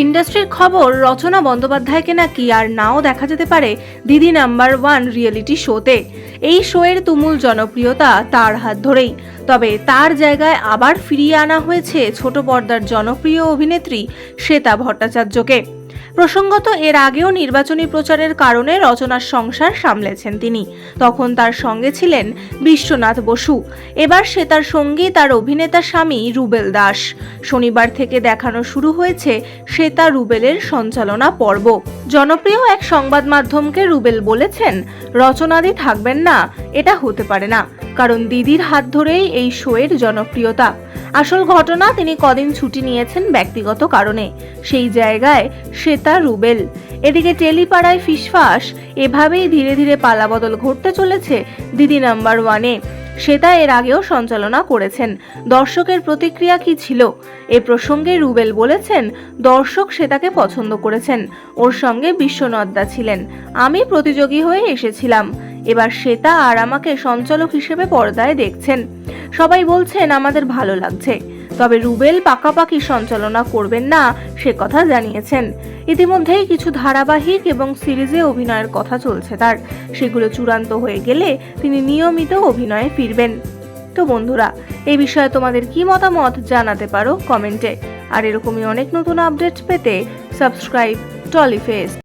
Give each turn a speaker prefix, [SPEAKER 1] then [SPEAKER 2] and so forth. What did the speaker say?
[SPEAKER 1] ইন্ডাস্ট্রির খবর, রচনা বন্দ্যোপাধ্যায়কে নাকি আর নাও দেখা যেতে পারে দিদি নাম্বার 1 রিয়েলিটি শোতে। এই শোয়ের তুমুল জনপ্রিয়তা তার হাত ধরেই। তবে তার জায়গায় আবার ফিরিয়ে আনা হয়েছে ছোট পর্দার জনপ্রিয় অভিনেত্রী শ্বেতা ভট্টাচার্যকে। প্রসঙ্গত, এর আগেও নির্বাচনী প্রচারের কারণে রচনার সংসার সামলেছেন তিনি। তখন তার সঙ্গে ছিলেন বিশ্বনাথ বসু। এবার শ্বেতার সঙ্গী তার অভিনেতা স্বামী রুবেল দাস। শনিবার থেকে দেখানো শুরু হয়েছে শ্বেতা রুবেলের সঞ্চালনা পর্ব। জনপ্রিয় এক সংবাদ মাধ্যমকে রুবেল বলেছেন, রচনাদি থাকবেন না এটা হতে পারে না, কারণ দিদির হাত ধরেই এই শোয়ের জনপ্রিয়তা। আসল ঘটনা, তিনি কদিন ছুটি নিয়েছেন ব্যক্তিগত কারণে। সেই জায়গায় শ্বেতা রুবেল। এদিকে টেলিপাড়ায় ফিসফাস, এভাবেই ধীরে ধীরে পালাবদল ঘটতে চলেছে দিদি নাম্বার 1-এ। শ্বেতা এর আগেও সঞ্চালনা করেছেন। দর্শকের প্রতিক্রিয়া কি ছিল এ প্রসঙ্গে রুবেল বলেছেন, দর্শক শ্বেতাকে পছন্দ করেছেন। ওর সঙ্গে বিশ্বনাথ দা ছিলেন। আমি প্রতিযোগী হয়ে এসেছিলাম। এবার শ্বেতা আর আমাকে সঞ্চালক হিসেবে পর্দায় দেখছেন। সবাই বলছেন আমাদের ভালো লাগছে। তবে রুবেল পাকাপাকি সঞ্চালনা করবেন না সে কথা জানিয়েছেন। ইতিমধ্যেই কিছু ধারাবাহিক এবং সিরিজে অভিনয়ের কথা চলছে তার। সেগুলো চূড়ান্ত হয়ে গেলে তিনি নিয়মিত অভিনয়ে ফিরবেন। তো বন্ধুরা, এই বিষয়ে তোমাদের কি মতামত জানাতে পারো কমেন্টে। আর এরকমই অনেক নতুন আপডেট পেতে সাবস্ক্রাইব টলিফেস।